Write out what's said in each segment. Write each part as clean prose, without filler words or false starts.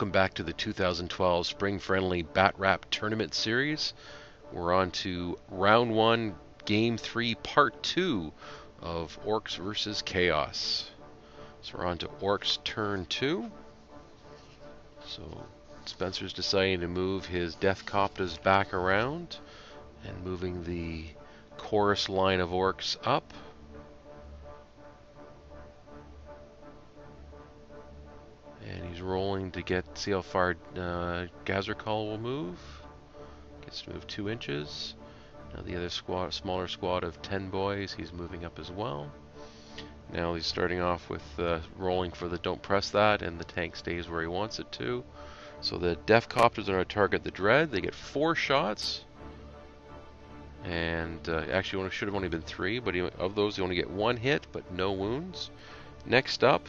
Welcome back to the 2012 Spring Friendly BatRep Tournament Series. We're on to Round 1, Game 3, Part 2 of Orks versus Chaos. So we're on to Orks turn 2. So Spencer's deciding to move his Death Coptas back around and moving the chorus line of Orks up. And he's rolling to see how far Gazarkal will move. Gets to move 2 inches. Now the other smaller squad of 10 boys, he's moving up as well. Now he's starting off with rolling for the don't press that, and the tank stays where he wants it to. So the Death Copters are going to target the Dread. They get 4 shots. And actually should have only been 3, but of those you only get 1 hit, but no wounds. Next up,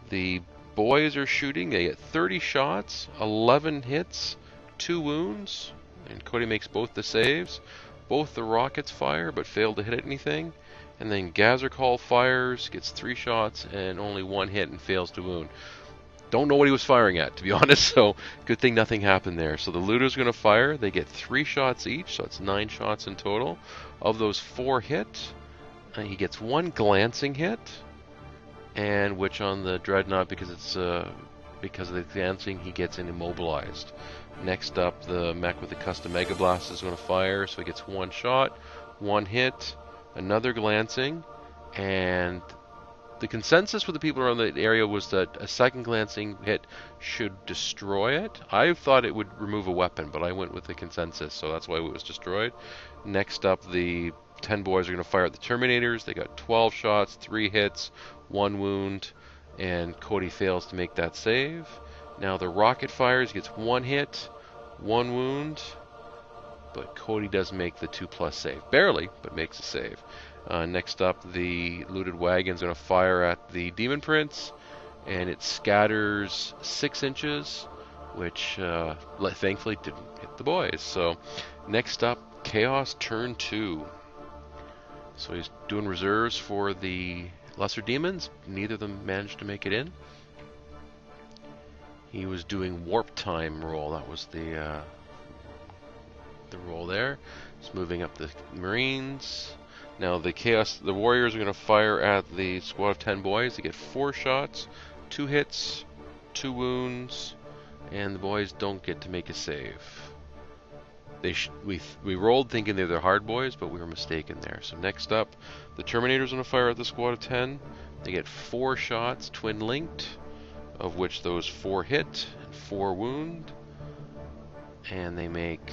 the boys are shooting. They get 30 shots, 11 hits, 2 wounds, and Cody makes both the saves. Both the rockets fire, but fail to hit anything. And then Gazarkal fires, gets 3 shots, and only 1 hit and fails to wound. Don't know what he was firing at, to be honest, so good thing nothing happened there. So the looters are going to fire. They get 3 shots each, so it's 9 shots in total. Of those 4 hit, he gets 1 glancing hit. And which on the Dreadnought, because of the glancing, he gets immobilized. Next up, the mech with the custom Mega Blast is going to fire, so he gets 1 shot, 1 hit, another glancing, and the consensus for the people around the area was that a second glancing hit should destroy it. I thought it would remove a weapon, but I went with the consensus, so that's why it was destroyed. Next up, the 10 boys are going to fire at the Terminators. They got 12 shots, 3 hits, 1 wound, and Cody fails to make that save. Now the rocket fires, gets 1 hit, 1 wound, but Cody does make the 2+ save. Barely, but makes a save. Next up, the looted wagon's going to fire at the Demon Prince, and it scatters 6 inches, which thankfully didn't hit the boys. So next up, Chaos turn 2. So he's doing reserves for the lesser demons. Neither of them managed to make it in. He was doing warp time roll. That was the roll there. He's moving up the Marines. Now the Warriors are going to fire at the squad of 10 boys. They get 4 shots, 2 hits, 2 wounds, and the boys don't get to make a save. We rolled thinking they're the hard boys, but we were mistaken there. So next up, the Terminators are going to fire at the squad of 10. They get 4 shots, twin linked, of which those 4 hit and 4 wound, and they make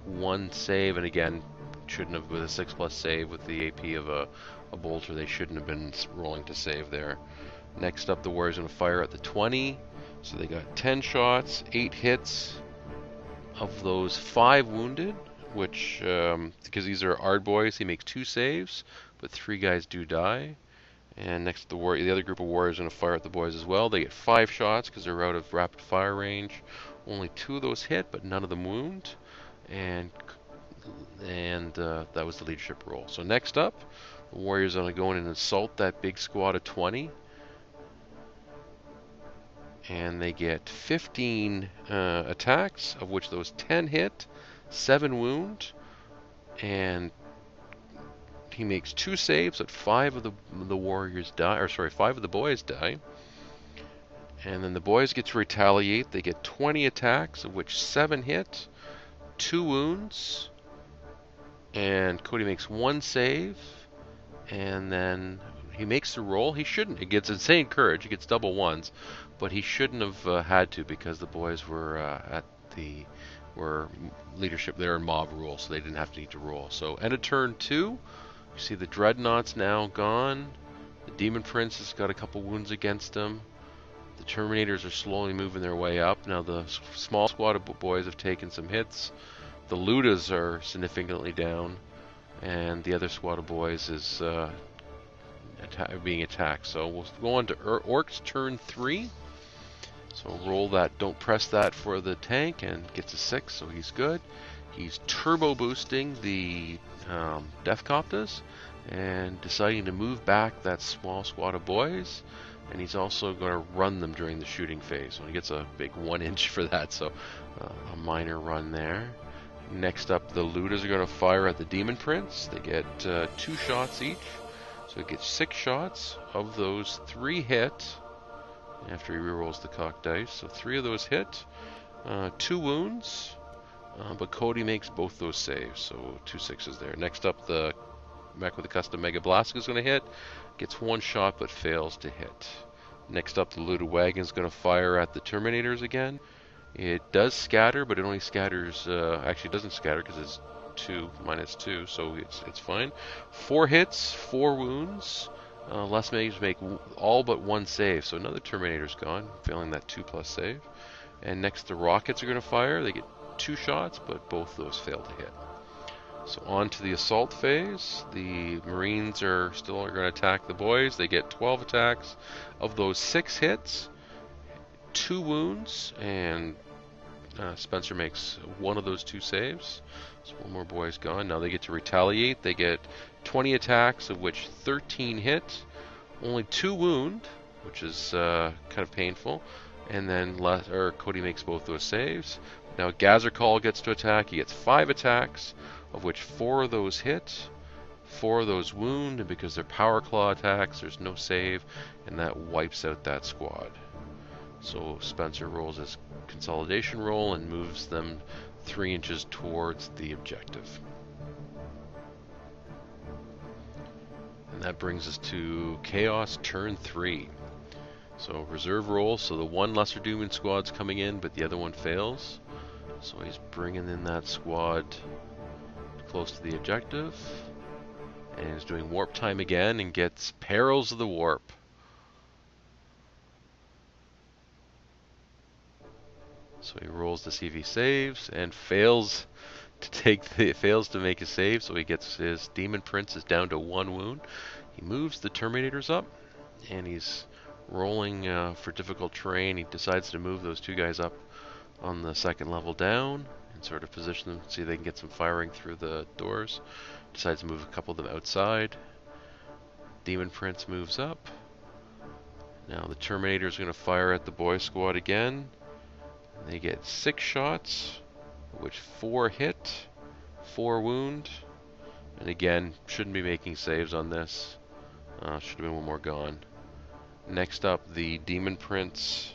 1 save. And again, shouldn't have, with a 6+ save with the AP of a bolter, they shouldn't have been rolling to save there. Next up, the Warriors are going to fire at the 20. So they got 10 shots, 8 hits. Of those, 5 wounded, which, because these are Ard boys, he makes 2 saves, but 3 guys do die. And next, the other group of Warriors are going to fire at the boys as well. They get 5 shots because they're out of rapid fire range. Only 2 of those hit, but none of them wound. And that was the leadership roll. So next up, the Warriors are going to go in and assault that big squad of 20. And they get 15 attacks, of which those 10 hit, 7 wound, and he makes 2 saves, but 5 of the Warriors die, or sorry, 5 of the boys die. And then the boys get to retaliate. They get 20 attacks, of which 7 hit, 2 wounds, and Cody makes 1 save, and then he makes the roll. He shouldn't. He gets insane courage. He gets double 1s. But he shouldn't have had to, because the boys were were leadership there in mob rule, so they didn't have to need to roll. So end of turn 2. You see the Dreadnought's now gone. The Demon Prince has got a couple wounds against him. The Terminators are slowly moving their way up. Now the small squad of boys have taken some hits. The Ludas are significantly down, and the other squad of boys is being attacked. So we'll go on to Orks turn 3. So roll that, don't press that for the tank, and gets a 6, so he's good. He's turbo boosting the Death Coptas and deciding to move back that small squad of boys. and he's also going to run them during the shooting phase. So he gets a big 1 inch for that, so a minor run there. Next up, the Ludas are going to fire at the Demon Prince. They get 2 shots each, so he gets 6 shots. Of those, 3 hit after he rerolls the cocked dice. So 3 of those hit, 2 wounds, but Cody makes both those saves, so 2 6s there. Next up, the Mech with the Custom Mega Blast is going to hit, gets 1 shot but fails to hit. Next up, the Looted Wagon is going to fire at the Terminators again. It does scatter, but it only scatters, actually doesn't scatter because it's 2 minus 2, so it's fine. 4 hits, 4 wounds. Less mages make all but 1 save, so another Terminator's gone, failing that 2+ save. And next, the Rockets are going to fire. They get 2 shots, but both those fail to hit. So on to the assault phase. The Marines are still going to attack the boys. They get 12 attacks. Of those, 6 hits, 2 wounds, and Spencer makes 1 of those 2 saves. So 1 more boy's gone. Now they get to retaliate. They get 20 attacks, of which 13 hit, only 2 wound, which is kind of painful. And then Cody makes both those saves. Now Gazercall gets to attack. He gets 5 attacks, of which 4 of those hit, 4 of those wound, and because they're Power Claw attacks, there's no save, and that wipes out that squad. So Spencer rolls his consolidation roll and moves them 3 inches towards the objective. And that brings us to Chaos turn 3. So reserve roll, so the 1 Lesser Demon squad's coming in, but the other one fails. So he's bringing in that squad close to the objective. And he's doing warp time again and gets Perils of the Warp. So he rolls to see if he saves and fails to make his save, so he gets his Demon Prince is down to 1 wound. He moves the Terminators up, and he's rolling for difficult terrain. He decides to move those 2 guys up on the 2nd level down and sort of position them, see if they can get some firing through the doors. Decides to move a couple of them outside. Demon Prince moves up. Now the Terminators are going to fire at the boy squad again. They get 6 shots, which 4 hit, 4 wound, and again, shouldn't be making saves on this. Should have been 1 more gone. Next up, the Demon Prince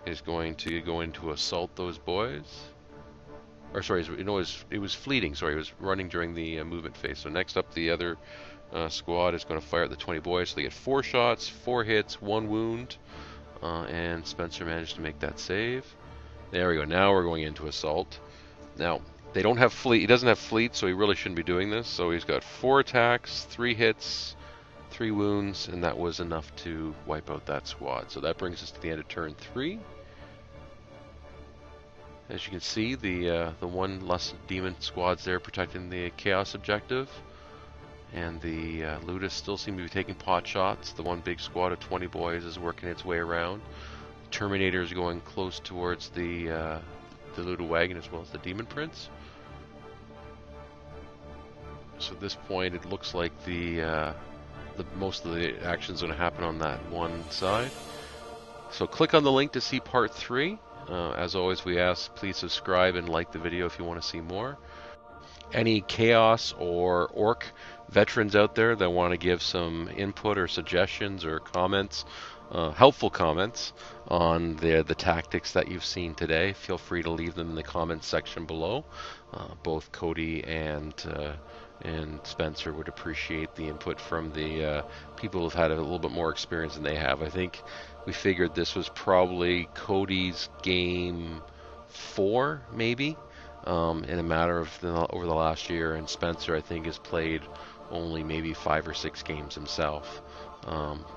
is going to go in to assault those boys. Or sorry, it was fleeting. Sorry, it was running during the movement phase. So next up, the other squad is going to fire at the 20 boys. So they get 4 shots, 4 hits, 1 wound, and Spencer managed to make that save. There we go. Now we're going into assault. Now they don't have fleet. He doesn't have fleet, so he really shouldn't be doing this. So he's got 4 attacks, 3 hits, 3 wounds, and that was enough to wipe out that squad. So that brings us to the end of turn 3. As you can see, the 1 less demon squad's there protecting the chaos objective, and the Ludus still seem to be taking pot shots. The 1 big squad of 20 boys is working its way around. Terminator is going close towards the Looted Wagon as well as the Demon Prince. So at this point, it looks like most of the action is going to happen on that 1 side. So click on the link to see part 3. As always, we ask please subscribe and like the video if you want to see more. Any Chaos or Orc veterans out there that want to give some input or suggestions or comments, helpful comments on the tactics that you've seen today, feel free to leave them in the comments section below. Both Cody and Spencer would appreciate the input from the people who've had a little bit more experience than they have. I think we figured this was probably Cody's game 4, maybe, in a matter of over the last year, and Spencer, I think, has played only maybe 5 or 6 games himself.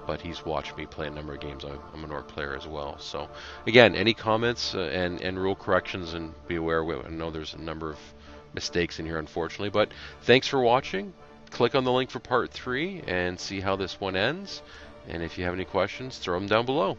But he's watched me play a number of games. I'm an Orc player as well. So again, any comments and rule corrections, and be aware, I know there's a number of mistakes in here, unfortunately, but thanks for watching. Click on the link for part 3 and see how this one ends, and if you have any questions, throw them down below.